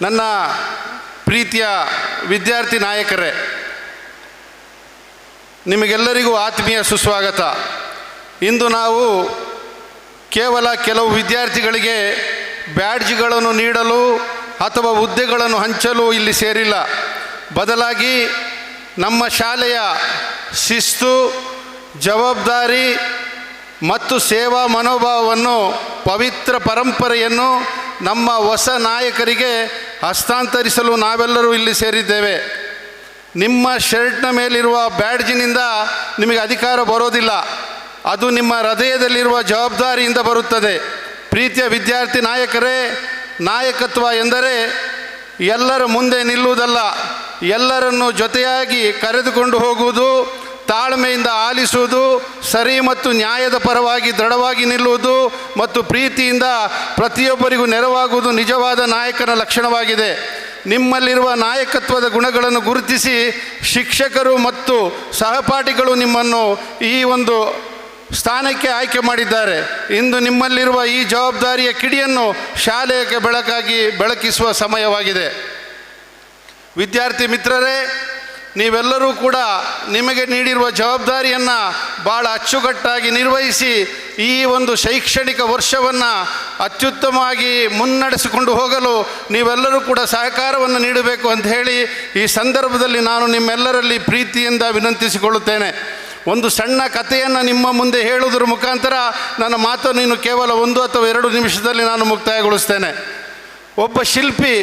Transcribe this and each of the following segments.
ನನ್ನ ಪ್ರೀತಿಯ ವಿದ್ಯಾರ್ಥಿ ನಾಯಕರೇ, ನಿಮಗೆಲ್ಲರಿಗೂ ಆತ್ಮೀಯ ಸುಸ್ವಾಗತ. ಇಂದು ನಾವು ಕೇವಲ ಕೆಲವು ವಿದ್ಯಾರ್ಥಿಗಳಿಗೆ ಬ್ಯಾಡ್ಜ್ಗಳನ್ನು ನೀಡಲು ಅಥವಾ ಹುದ್ದೆಗಳನ್ನು ಹಂಚಲು ಇಲ್ಲಿ ಸೇರಿಲ್ಲ. ಬದಲಾಗಿ ನಮ್ಮ ಶಾಲೆಯ ಶಿಸ್ತು, ಜವಾಬ್ದಾರಿ ಮತ್ತು ಸೇವಾ ಮನೋಭಾವವನ್ನು, ಪವಿತ್ರ ಪರಂಪರೆಯನ್ನು ನಮ್ಮ ಹೊಸ ನಾಯಕರಿಗೆ ಹಸ್ತಾಂತರಿಸಲು ನಾವೆಲ್ಲರೂ ಇಲ್ಲಿ ಸೇರಿದ್ದೇವೆ. ನಿಮ್ಮ ಶರ್ಟ್ನ ಮೇಲಿರುವ ಬ್ಯಾಡ್ಜಿನಿಂದ ನಿಮಗೆ ಅಧಿಕಾರ ಬರೋದಿಲ್ಲ, ಅದು ನಿಮ್ಮ ಹೃದಯದಲ್ಲಿರುವ ಜವಾಬ್ದಾರಿಯಿಂದ ಬರುತ್ತದೆ. ಪ್ರೀತಿಯ ವಿದ್ಯಾರ್ಥಿ ನಾಯಕರೇ, ನಾಯಕತ್ವ ಎಂದರೆ ಎಲ್ಲರ ಮುಂದೆ ನಿಲ್ಲುವುದಲ್ಲ, ಎಲ್ಲರನ್ನು ಜೊತೆಯಾಗಿ ಕರೆದುಕೊಂಡು ಹೋಗುವುದು, ತಾಳ್ಮೆಯಿಂದ ಆಲಿಸುವುದು, ಸರಿ ಮತ್ತು ನ್ಯಾಯದ ಪರವಾಗಿ ದೃಢವಾಗಿ ನಿಲ್ಲುವುದು ಮತ್ತು ಪ್ರೀತಿಯಿಂದ ಪ್ರತಿಯೊಬ್ಬರಿಗೂ ನೆರವಾಗುವುದು ನಿಜವಾದ ನಾಯಕನ ಲಕ್ಷಣವಾಗಿದೆ. ನಿಮ್ಮಲ್ಲಿರುವ ನಾಯಕತ್ವದ ಗುಣಗಳನ್ನು ಗುರುತಿಸಿ ಶಿಕ್ಷಕರು ಮತ್ತು ಸಹಪಾಠಿಗಳು ನಿಮ್ಮನ್ನು ಈ ಒಂದು ಸ್ಥಾನಕ್ಕೆ ಆಯ್ಕೆ ಮಾಡಿದ್ದಾರೆ. ಇಂದು ನಿಮ್ಮಲ್ಲಿರುವ ಈ ಜವಾಬ್ದಾರಿಯ ಕಿಡಿಯನ್ನು ಶಾಲೆಗೆ ಬೆಳಕಿಸುವ ಸಮಯವಾಗಿದೆ. ವಿದ್ಯಾರ್ಥಿ ಮಿತ್ರರೇ, ನೀವೆಲ್ಲರೂ ಕೂಡ ನಿಮಗೆ ನೀಡಿರುವ ಜವಾಬ್ದಾರಿಯನ್ನು ಭಾಳ ಅಚ್ಚುಕಟ್ಟಾಗಿ ನಿರ್ವಹಿಸಿ ಈ ಒಂದು ಶೈಕ್ಷಣಿಕ ವರ್ಷವನ್ನು ಅತ್ಯುತ್ತಮವಾಗಿ ಮುನ್ನಡೆಸಿಕೊಂಡು ಹೋಗಲು ನೀವೆಲ್ಲರೂ ಕೂಡ ಸಹಕಾರವನ್ನು ನೀಡಬೇಕು ಅಂತ ಹೇಳಿ ಈ ಸಂದರ್ಭದಲ್ಲಿ ನಾನು ನಿಮ್ಮೆಲ್ಲರಲ್ಲಿ ಪ್ರೀತಿಯಿಂದ ವಿನಂತಿಸಿಕೊಳ್ಳುತ್ತೇನೆ. ಒಂದು ಸಣ್ಣ ಕಥೆಯನ್ನು ನಿಮ್ಮ ಮುಂದೆ ಹೇಳುವುದರ ಮುಖಾಂತರ ನನ್ನ ಮಾತನ್ನು ಇನ್ನು ಕೇವಲ 1 ಅಥವಾ 2 ನಿಮಿಷದಲ್ಲಿ ನಾನು ಮುಕ್ತಾಯಗೊಳಿಸ್ತೇನೆ. ಒಬ್ಬ ಶಿಲ್ಪಿ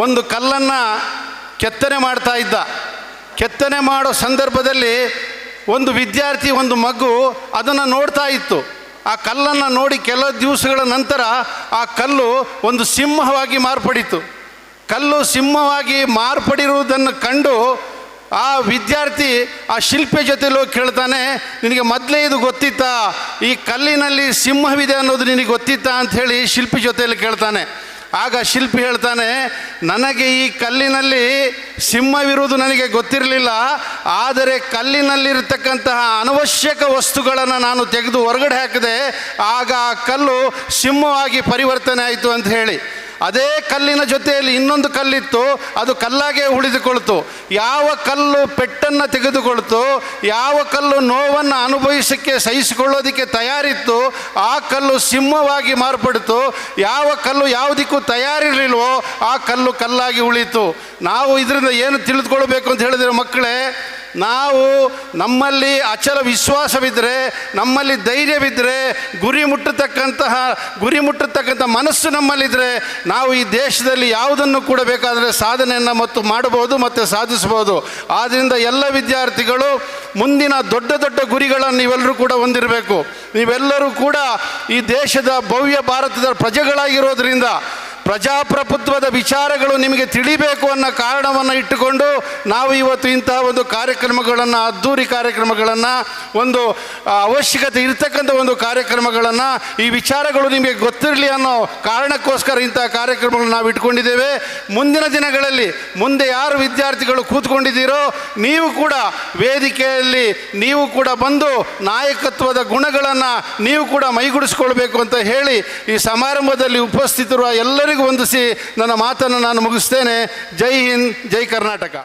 ಒಂದು ಕಲ್ಲನ್ನು ಕೆತ್ತನೆ ಮಾಡ್ತಾ ಇದ್ದ. ಕೆತ್ತನೆ ಮಾಡೋ ಸಂದರ್ಭದಲ್ಲಿ ಒಂದು ವಿದ್ಯಾರ್ಥಿ, ಒಂದು ಮಗು ಅದನ್ನು ನೋಡ್ತಾ ಇತ್ತು. ಆ ಕಲ್ಲನ್ನು ನೋಡಿ ಕೆಲವು ದಿವಸಗಳ ನಂತರ ಆ ಕಲ್ಲು ಒಂದು ಸಿಂಹವಾಗಿ ಮಾರ್ಪಡಿತು. ಕಲ್ಲು ಸಿಂಹವಾಗಿ ಮಾರ್ಪಡಿರುವುದನ್ನು ಕಂಡು ಆ ವಿದ್ಯಾರ್ಥಿ ಆ ಶಿಲ್ಪಿ ಜೊತೆಲೂ ಕೇಳ್ತಾನೆ, ನಿನಗೆ ಮೊದಲೇ ಇದು ಗೊತ್ತಿತ್ತಾ? ಈ ಕಲ್ಲಿನಲ್ಲಿ ಸಿಂಹವಿದೆ ಅನ್ನೋದು ನಿನಗೆ ಗೊತ್ತಿತ್ತಾ ಅಂಥೇಳಿ ಶಿಲ್ಪಿ ಜೊತೆಯಲ್ಲಿ ಕೇಳ್ತಾನೆ. ಆಗ ಶಿಲ್ಪಿ ಹೇಳ್ತಾನೆ, ನನಗೆ ಈ ಕಲ್ಲಿನಲ್ಲಿ ಸಿಂಹವಿರುವುದು ನನಗೆ ಗೊತ್ತಿರಲಿಲ್ಲ, ಆದರೆ ಕಲ್ಲಿನಲ್ಲಿರತಕ್ಕಂತಹ ಅನವಶ್ಯಕ ವಸ್ತುಗಳನ್ನು ನಾನು ತೆಗೆದು ಹೊರಗಡೆ ಹಾಕಿದೆ, ಆಗ ಆ ಕಲ್ಲು ಸಿಂಹವಾಗಿ ಪರಿವರ್ತನೆ ಆಯಿತು ಅಂತ ಹೇಳಿ. ಅದೇ ಕಲ್ಲಿನ ಜೊತೆಯಲ್ಲಿ ಇನ್ನೊಂದು ಕಲ್ಲಿತ್ತು, ಅದು ಕಲ್ಲಾಗೇ ಉಳಿದುಕೊಳ್ತು. ಯಾವ ಕಲ್ಲು ಪೆಟ್ಟನ್ನು ತೆಗೆದುಕೊಳ್ತು, ಯಾವ ಕಲ್ಲು ನೋವನ್ನು ಅನುಭವಿಸೋಕ್ಕೆ ಸಹಿಸಿಕೊಳ್ಳೋದಕ್ಕೆ ತಯಾರಿತ್ತು, ಆ ಕಲ್ಲು ಸಿಂಹವಾಗಿ ಮಾರ್ಪಡಿತು. ಯಾವ ಕಲ್ಲು ಯಾವುದಕ್ಕೂ ತಯಾರಿರಲಿಲ್ವೋ ಆ ಕಲ್ಲು ಕಲ್ಲಾಗಿ ಉಳಿತು. ನಾವು ಇದರಿಂದ ಏನು ತಿಳಿದುಕೊಳ್ಬೇಕು ಅಂತ ಹೇಳಿದರೆ ಮಕ್ಕಳೇ, ನಾವು ನಮ್ಮಲ್ಲಿ ಅಚಲ ವಿಶ್ವಾಸವಿದ್ದರೆ, ನಮ್ಮಲ್ಲಿ ಧೈರ್ಯವಿದ್ದರೆ, ಗುರಿ ಮುಟ್ಟತಕ್ಕಂಥ ಮನಸ್ಸು ನಮ್ಮಲ್ಲಿದ್ದರೆ ನಾವು ಈ ದೇಶದಲ್ಲಿ ಯಾವುದನ್ನು ಕೂಡ ಬೇಕಾದರೆ ಸಾಧನೆಯನ್ನು ಮಾಡಬಹುದು ಮತ್ತು ಸಾಧಿಸಬಹುದು. ಆದ್ದರಿಂದ ಎಲ್ಲ ವಿದ್ಯಾರ್ಥಿಗಳು ಮುಂದಿನ ದೊಡ್ಡ ದೊಡ್ಡ ಗುರಿಗಳನ್ನು ನೀವೆಲ್ಲರೂ ಕೂಡ ಹೊಂದಿರಬೇಕು. ನೀವೆಲ್ಲರೂ ಕೂಡ ಈ ದೇಶದ ಭವ್ಯ ಭಾರತದ ಪ್ರಜೆಗಳಾಗಿರೋದ್ರಿಂದ ಪ್ರಜಾಪ್ರಭುತ್ವದ ವಿಚಾರಗಳು ನಿಮಗೆ ತಿಳಿಬೇಕು ಅನ್ನೋ ಕಾರಣವನ್ನು ಇಟ್ಟುಕೊಂಡು ನಾವು ಇವತ್ತು ಇಂತಹ ಒಂದು ಕಾರ್ಯಕ್ರಮಗಳನ್ನು, ಅದ್ಧೂರಿ ಕಾರ್ಯಕ್ರಮಗಳನ್ನು, ಒಂದು ಅವಶ್ಯಕತೆ ಇರತಕ್ಕಂಥ ಒಂದು ಕಾರ್ಯಕ್ರಮಗಳನ್ನು, ಈ ವಿಚಾರಗಳು ನಿಮಗೆ ಗೊತ್ತಿರಲಿ ಅನ್ನೋ ಕಾರಣಕ್ಕೋಸ್ಕರ ಇಂತಹ ಕಾರ್ಯಕ್ರಮಗಳನ್ನು ನಾವು ಇಟ್ಕೊಂಡಿದ್ದೇವೆ. ಮುಂದಿನ ದಿನಗಳಲ್ಲಿ ಮುಂದೆ ಯಾರು ವಿದ್ಯಾರ್ಥಿಗಳು ಕೂತ್ಕೊಂಡಿದ್ದೀರೋ ನೀವು ಕೂಡ ವೇದಿಕೆಯಲ್ಲಿ ನೀವು ಕೂಡ ಬಂದು ನಾಯಕತ್ವದ ಗುಣಗಳನ್ನು ನೀವು ಕೂಡ ಮೈಗೂಡಿಸ್ಕೊಳ್ಬೇಕು ಅಂತ ಹೇಳಿ ಈ ಸಮಾರಂಭದಲ್ಲಿ ಉಪಸ್ಥಿತರುವ ಎಲ್ಲರಿಗೂ ವಂದಿಸಿ ನನ್ನ ಮಾತನ್ನು ನಾನು ಮುಗಿಸ್ತೇನೆ. ಜೈ ಹಿಂದ್, ಜೈ ಕರ್ನಾಟಕ.